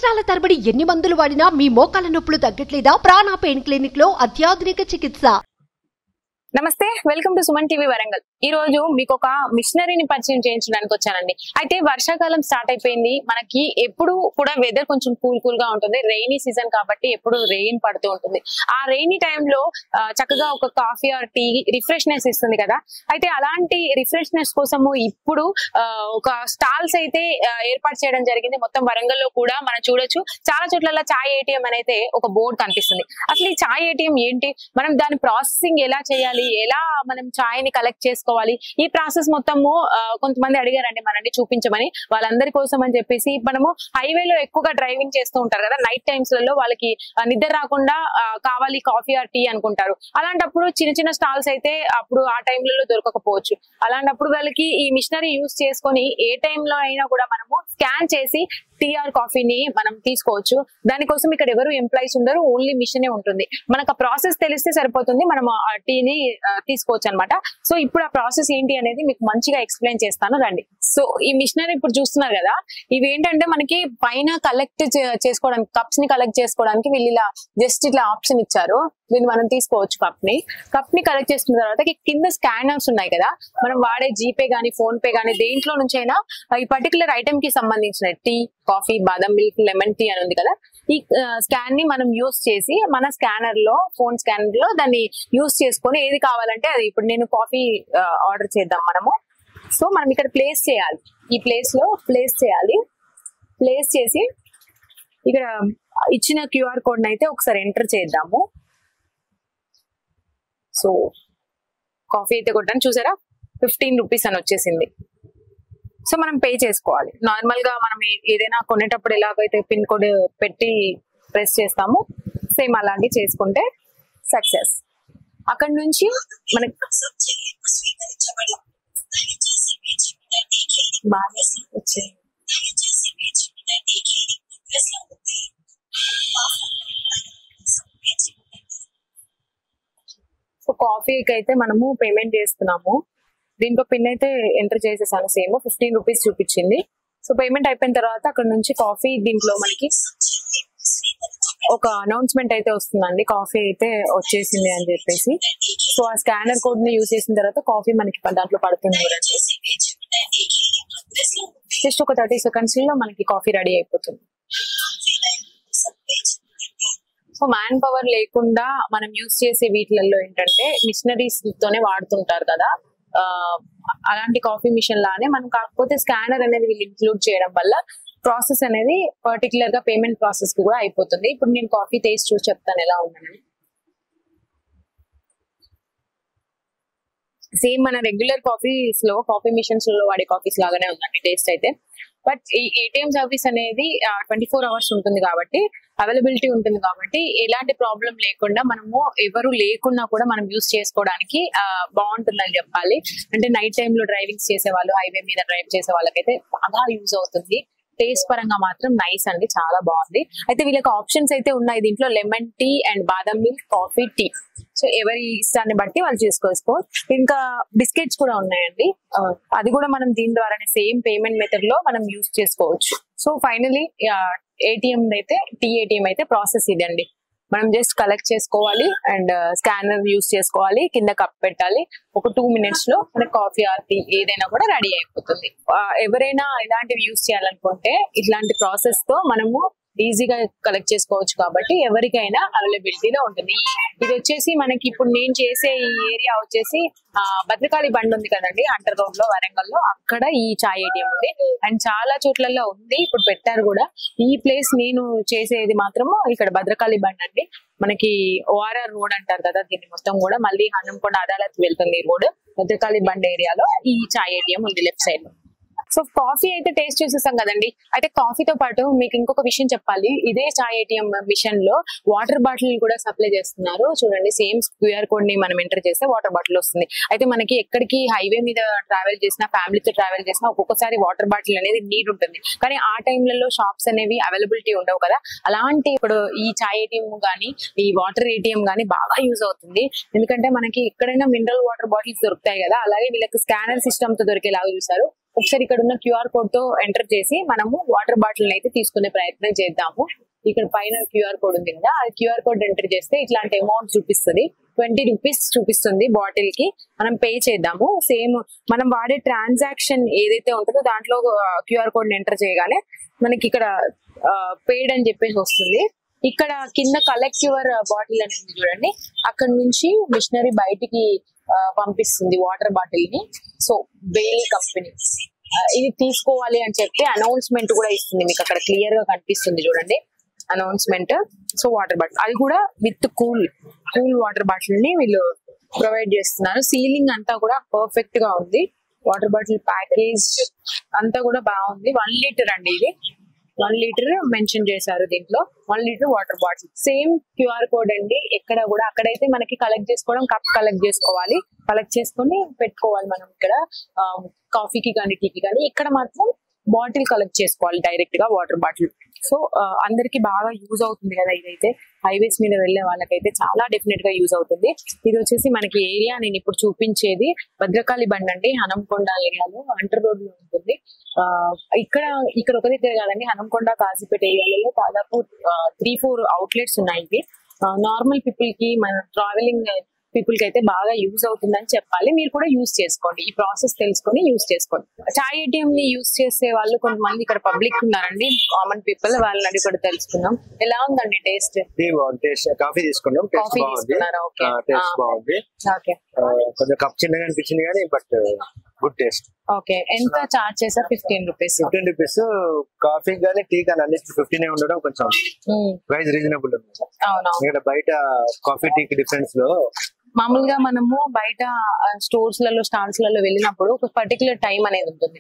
సంవత్సరాల తరబడి ఎన్ని మందులు వాడినా మీ మోకాల నొప్పులు తగ్గట్లేదా? ప్రాణ పెయిన్ క్లినిక్ లో అత్యాధునిక చికిత్స. నమస్తే, welcome to Suman TV Warangal. ఈ రోజు మీకు ఒక మిషనరీని పరిచయం చేయించడానికి వచ్చానండి. అయితే వర్షాకాలం స్టార్ట్ అయిపోయింది. మనకి ఎప్పుడు కూడా వెదర్ కొంచెం కూల్ గా ఉంటుంది. రెయినీ సీజన్ కాబట్టి ఎప్పుడు రెయిన్ పడుతూ ఉంటుంది. ఆ రెయినీ టైంలో చక్కగా ఒక కాఫీ ఆర్ టీ రిఫ్రెష్నెస్ ఇస్తుంది కదా. అయితే అలాంటి రిఫ్రెష్నెస్ కోసము ఇప్పుడు ఒక స్టాల్స్ అయితే ఏర్పాటు చేయడం జరిగింది. మొత్తం వరంగల్ లో కూడా మనం చూడొచ్చు. చాలా చోట్ల చాయ్ ఏటీఎం అనేది ఒక బోర్డు కనిపిస్తుంది. అసలు ఈ చాయ్ ఏటీఎం ఏంటి, మనం దాని ప్రాసెసింగ్ ఎలా చేయాలి, ఎలా మనం చాయ్ ని కలెక్ట్ చేసుకోవాలి, ఈ ప్రాసెస్ మొత్తము కొంతమంది అడిగారండి మనని చూపించమని. వాళ్ళందరి కోసం అని చెప్పేసి మనము హైవేలో ఎక్కువగా డ్రైవింగ్ చేస్తూ ఉంటారు కదా, నైట్ టైమ్స్ లలో వాళ్ళకి నిద్ర రాకుండా కావాలి కాఫీ ఆర్ టీ అనుకుంటారు. అలాంటప్పుడు చిన్న చిన్న స్టాల్స్ అయితే అప్పుడు ఆ టైంలలో దొరకకపోవచ్చు. అలాంటప్పుడు వాళ్ళకి ఈ మిషనరీ యూజ్ చేసుకొని ఏ టైంలో అయినా కూడా మనము స్కాన్ చేసి టీ ఆర్ కాఫీని మనం తీసుకోవచ్చు. దానికోసం ఇక్కడ ఎవరు ఎంప్లాయీస్ ఉండరు, ఓన్లీ మిషనే ఉంటుంది. మనకు ఆ ప్రాసెస్ తెలిస్తే సరిపోతుంది, మనం ఆ టీని తీసుకోవచ్చు అనమాట. సో ఇప్పుడు ఆ ప్రాసెస్ ఏంటి అనేది మీకు మంచిగా ఎక్స్ప్లెయిన్ చేస్తాను, రండి. సో ఈ మిషనరీ ఇప్పుడు చూస్తున్నారు కదా, ఇవి ఏంటంటే మనకి పైన కలెక్ట్ చేసుకోవడానికి, కప్స్ ని కలెక్ట్ చేసుకోవడానికి వీళ్ళు ఇలా జస్ట్ ఇట్లా ఆప్షన్ ఇచ్చారు. దీన్ని మనం తీసుకోవచ్చు. కప్ ని కలెక్ట్ చేసుకున్న తర్వాత కింద స్కానర్స్ ఉన్నాయి కదా, మనం వాడే జీపే గానీ ఫోన్ పే గానీ దేంట్లో నుంచి అయినా ఈ పర్టికులర్ ఐటమ్ కి సంబంధించిన టీ, కాఫీ, బాదం మిల్క్, లెమన్ టీ అని ఉంది కదా, ఈ స్కాన్ ని మనం యూస్ చేసి మన స్కానర్ లో, ఫోన్ స్కానర్ లో దాన్ని యూస్ చేసుకొని ఏది కావాలంటే అది, ఇప్పుడు నేను కాఫీ ఆర్డర్ చేద్దాం మనము. సో మనం ఇక్కడ ప్లేస్ చేయాలి, ఈ ప్లేస్ లో ప్లేస్ చేయాలి. ప్లేస్ చేసి ఇక్కడ ఇచ్చిన క్యూఆర్ కోడ్ అయితే ఒకసారి ఎంటర్ చేద్దాము. సో కాఫీ అయితే కొట్టాను, చూసారా 15 రూపీస్ అని వచ్చేసింది. సో మనం పే చేసుకోవాలి. నార్మల్ గా మనం ఏదైనా కొనేటప్పుడు ఎలాగైతే పిన్ కోడ్ పెట్టి ప్రెస్ చేస్తామో సేమ్ అలాగే చేసుకుంటే సక్సెస్. అక్కడ నుంచి మనకి సో కాఫీకి అయితే మనము పేమెంట్ చేస్తున్నాము. దీంట్లో పిన్ అయితే ఎంటర్ చేసేసాను, సేమ్ 15 రూపీస్ చూపించింది. సో పేమెంట్ అయిపోయిన తర్వాత అక్కడ నుంచి కాఫీ, దీంట్లో మనకి ఒక అనౌన్స్మెంట్ అయితే వస్తుందండి, కాఫీ అయితే వచ్చేసింది అని చెప్పేసి. సో ఆ స్కానర్ కోడ్ ని యూజ్ చేసిన తర్వాత కాఫీ మనకి దాంట్లో పడుతుంది. జస్ట్ ఒక 30 సెకండ్స్ లో మనకి కాఫీ రెడీ అయిపోతుంది. సో మ్యాన్ పవర్ లేకుండా మనం యూజ్ చేసే వీటిలలో ఏంటంటే మిషనరీస్ తోనే వాడుతుంటారు కదా, అలాంటి కాఫీ మిషన్ లానే మనం, కాకపోతే స్కానర్ అనేది వీళ్ళు ఇంక్లూడ్ చేయడం వల్ల ప్రాసెస్ అనేది పర్టికులర్ గా పేమెంట్ ప్రాసెస్ కి కూడా అయిపోతుంది. ఇప్పుడు నేను కాఫీ టేస్ట్ చూసి చెప్తాను ఎలా ఉందని. సేమ్ మన రెగ్యులర్ కాఫీస్ లో, కాఫీ మిషన్స్ లో వాడే కాఫీస్ లాగానే ఉందండి టేస్ట్ అయితే. బట్ ఈ ఏటీఎం సర్వీస్ అనేది 24 అవర్స్ ఉంటుంది కాబట్టి, అవైలబిలిటీ ఉంటుంది కాబట్టి ఎలాంటి ప్రాబ్లం లేకుండా మనము ఎవరు లేకున్నా కూడా మనం యూజ్ చేసుకోవడానికి బాగుంటుందని చెప్పాలి. అంటే నైట్ టైమ్ లో డ్రైవింగ్స్ చేసే వాళ్ళు, హైవే మీద డ్రైవ్ చేసే వాళ్ళకైతే బాగా యూజ్ అవుతుంది. టేస్ట్ పరంగా మాత్రం నైస్ అండి, చాలా బాగుంది. అయితే వీళ్ళకి ఆప్షన్స్ అయితే ఉన్నాయి దీంట్లో, లెమన్ టీ అండ్ బాదం మిల్క్, కాఫీ, టీ. సో ఎవరి ఇష్టాన్ని బట్టి వాళ్ళు చేసుకోవచ్చు. ఇంకా బిస్కెట్స్ కూడా ఉన్నాయండి, అది కూడా మనం దీని ద్వారానే సేమ్ పేమెంట్ మెథడ్ లో మనం యూజ్ చేసుకోవచ్చు. సో ఫైనలీ ఏటీఎం అయితే, టీ ఏటీఎం అయితే ప్రాసెస్ ఇదండి. మనం జస్ట్ కలెక్ట్ చేసుకోవాలి అండ్ స్కానర్ యూజ్ చేసుకోవాలి, కింద కప్ పెట్టాలి. ఒక 2 minutes లో మనకి కాఫీ ఆర్ టీ ఏదైనా కూడా రెడీ అయిపోతుంది. ఎవరైనా ఇలాంటివి యూజ్ చేయాలనుకుంటే ఇట్లాంటి ప్రాసెస్ తో మనము ఈజీగా కలెక్ట్ చేసుకోవచ్చు కాబట్టి ఎవరికైనా అవైలబిలిటీలో ఉంటుంది. ఇది వచ్చేసి మనకి ఇప్పుడు నేను చేసే ఈ ఏరియా వచ్చేసి భద్రకాళి బండ్ ఉంది కదండి, హంటర్ రోడ్ లో, వరంగల్ లో, అక్కడ ఈ చాయ్ ఏటీఎం ఉంది. అండ్ చాలా చోట్లలో ఉంది, ఇప్పుడు పెట్టారు కూడా. ఈ ప్లేస్ నేను చేసేది మాత్రము ఇక్కడ భద్రకాళి బండ్ అండి. మనకి ఓఆర్ఆర్ రోడ్ అంటారు కదా, దీన్ని మొత్తం కూడా మళ్ళీ హన్నంకొండ అదాలత్ వెళ్తుంది ఈ రోడ్. భద్రకాళి బండ్ ఏరియాలో ఈ చాయ్ ఏటీఎం ఉంది లెఫ్ట్ సైడ్ లో. సో కాఫీ అయితే టేస్ట్ చేసేసాం కదండి. అయితే కాఫీతో పాటు మీకు ఇంకొక విషయం చెప్పాలి, ఇదే చాయ్ ఏటీఎం మిషన్ లో వాటర్ బాటిల్ కూడా సప్లై చేస్తున్నారు. చూడండి, సేమ్ క్యూఆర్ కోడ్ ని మనం ఎంటర్ చేస్తే వాటర్ బాటిల్ వస్తుంది. అయితే మనకి ఎక్కడికి హైవే మీద ట్రావెల్ చేసినా, ఫ్యామిలీతో ట్రావెల్ చేసినా ఒక్కొక్కసారి వాటర్ బాటిల్ అనేది నీడ్ ఉంటుంది. కానీ ఆ టైంలలో షాప్స్ అనేవి అవైలబిలిటీ ఉండవు కదా. అలాంటి ఇప్పుడు ఈ చాయ్ ఏటీఎం గానీ, ఈ వాటర్ ఏటీఎం గానీ బాగా యూజ్ అవుతుంది. ఎందుకంటే మనకి ఎక్కడైనా మినరల్ వాటర్ బాటిల్స్ దొరుకుతాయి కదా, అలాగే వీళ్ళకి స్కానర్ సిస్టమ్ తో దొరికేలాగా చూసారు. ఒకసారి ఇక్కడ ఉన్న క్యూఆర్ కోడ్ తో ఎంటర్ చేసి మనము వాటర్ బాటిల్ అయితే తీసుకునే ప్రయత్నం చేద్దాము. ఇక్కడ పైన క్యూఆర్ కోడ్ ఉంది కదా, ఆ క్యూఆర్ కోడ్ ఎంటర్ చేస్తే ఇట్లాంటి అమౌంట్ చూపిస్తుంది. 20 రూపీస్ చూపిస్తుంది బాటిల్ కి. మనం పే చేద్దాము. సేమ్ మనం వాడే ట్రాన్సాక్షన్ ఏదైతే ఉంటుందో దాంట్లో క్యూఆర్ కోడ్ ఎంటర్ చేయగానే మనకి ఇక్కడ పేడ్ అని చెప్పేసి వస్తుంది. ఇక్కడ కింద కలెక్ట్ యువర్ బాటిల్ అని ఉంది చూడండి, అక్కడ నుంచి మిషనరీ బయటికి పంపిస్తుంది వాటర్ బాటిల్ ని. సో బెయిలీ కంపెనీ ఇది తీసుకోవాలి అని చెప్పి అనౌన్స్మెంట్ కూడా ఇస్తుంది. మీకు అక్కడ క్లియర్ గా కనిపిస్తుంది చూడండి అనౌన్స్మెంట్. సో వాటర్ బాటిల్ అది కూడా విత్ కూల్ వాటర్ బాటిల్ ని వీళ్ళు ప్రొవైడ్ చేస్తున్నారు. సీలింగ్ అంతా కూడా పర్ఫెక్ట్ గా ఉంది. వాటర్ బాటిల్ ప్యాకేజ్ అంతా కూడా బాగుంది. 1 లీటర్ అండి ఇది. 1 లీటర్ మెన్షన్ చేశారు దీంట్లో. 1 litre water bottle. Same QR code అండి. ఎక్కడ కూడా అక్కడైతే మనకి కలెక్ట్ చేసుకోవడం, కప్ కలెక్ట్ చేసుకోవాలి, కలెక్ట్ చేసుకొని పెట్టుకోవాలి మనం ఇక్కడ కాఫీకి కానీ టీకి కానీ. ఇక్కడ మాత్రం బాటిల్ కలెక్ట్ చేసుకోవాలి డైరెక్ట్ గా వాటర్ బాటిల్. సో అందరికి బాగా యూజ్ అవుతుంది కదా ఇదైతే. హైవేస్ మీద వెళ్లే వాళ్ళకైతే చాలా డెఫినెట్ గా యూజ్ అవుతుంది. ఇది వచ్చేసి మనకి ఏరియా నేను ఇప్పుడు చూపించేది భద్రకాళి బండ్ అండి, హనంకొండ ఏరియాలో అంటర్ రోడ్ లో ఉంటుంది. ఇక్కడ ఒక దగ్గర కాదండి, హనంకొండ కాజీపేట ఏరియాలలో దాదాపు 3-4 అవుట్లెట్స్ ఉన్నాయి. ఇవి నార్మల్ పీపుల్ కి, మన ట్రావెలింగ్ పీపుల్ కి అయితే బాగా యూజ్ అవుతుందని చెప్పాలి. మీరు కూడా యూజ్ చేసుకోండి, ఈ ప్రాసెస్ తెలుసుకొని యూజ్ చేసుకోండి. చాయ్ ఏటీఎం ని యూజ్ చేసే వాళ్ళు కొంతమంది ఇక్కడ పబ్లిక్ ఉన్నారండి, కామన్ పీపుల్. వాళ్ళని అడిగి కూడా తెలుసుకుందాం. ఎలా ఉందండి టేస్ట్? కాఫీ తీసుకున్నాం, కాఫీ తీసుకున్నారా? బాగుంది. కొంచెం కప్ చిన్నగా అనిపించింది కానీ బట్ గుడ్ టేస్ట్. ఓకే, ఎంత చార్జ్ చేశారు? 15 రూపీస్. 15 రూపీస్. కాఫీ కానీ టీ కానీ అన్ని 15 ఉండడం కొంచెం ప్రైస్ రీజనబుల్ ఉంది. ఇక్కడ బయట కాఫీ టీకి డిఫరెన్స్ లో మామూలుగా మనము బయట స్టోర్స్ లలో, స్టాల్స్ లలో వెళ్ళినప్పుడు ఒక పర్టికులర్ టైం అనేది ఉంటుంది.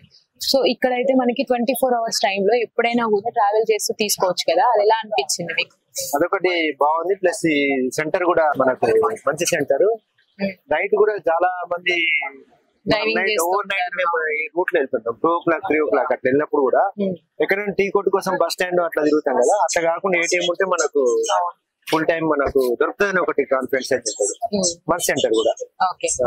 సో ఇక్కడైతే మనకి 24 అవర్స్ టైంలో ఎప్పుడైనా కూడా ట్రావెల్ చేస్తూ తీసుకోవచ్చు కదా. అది ఎలా అనిపించింది మీకు? అదొకటి బాగుంది. ప్లస్ ఈ సెంటర్ కూడా మనకు మంచి సెంటర్. నైట్ కూడా చాలా మంది ఓవర్ నైట్ మేము ఈ రూట్ లో వెళ్తుంటాం. 2 o'clock 3 o'clock అట్లా వెళ్ళినప్పుడు కూడా ఎక్కడైనా టీ కొట్టు కోసం బస్ స్టాండ్ అట్లా తిరుగుతాం కదా. అట్లా కాకుండా ఏటీఎం ఉంటే మనకు ఫుల్ టైం మనకు దొరుకుతుందని ఒకటి కాన్ఫిడెన్స్ అయితే బస్ సెంటర్ కూడా.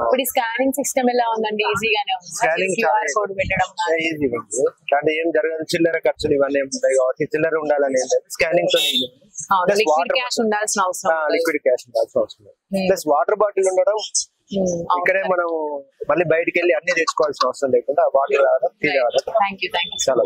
ఇప్పుడు స్కానింగ్ సిస్టమ్ ఎలా ఉందండి? ఈజీగానే ఉంది. స్కానింగ్ కోడ్ పెట్టడం ఈజీగా ఉంది. అంటే ఏం జరగదు, చిల్లర ఖర్చులు ఇవన్నీ ఉంటాయి కాబట్టి చిల్లర ఉండాలని స్కానింగ్ తో లిక్విడ్ క్యాష్ ఉండాల్సిన అవసరం. ప్లస్ వాటర్ బాటిల్ ఉండడం. ఇక్కడే మనం మళ్ళీ బయటకు వెళ్ళి అన్ని తెచ్చుకోవాల్సిన అవసరం లేకుండా వాటర్ తాగడం, టీ తాగడం చాలా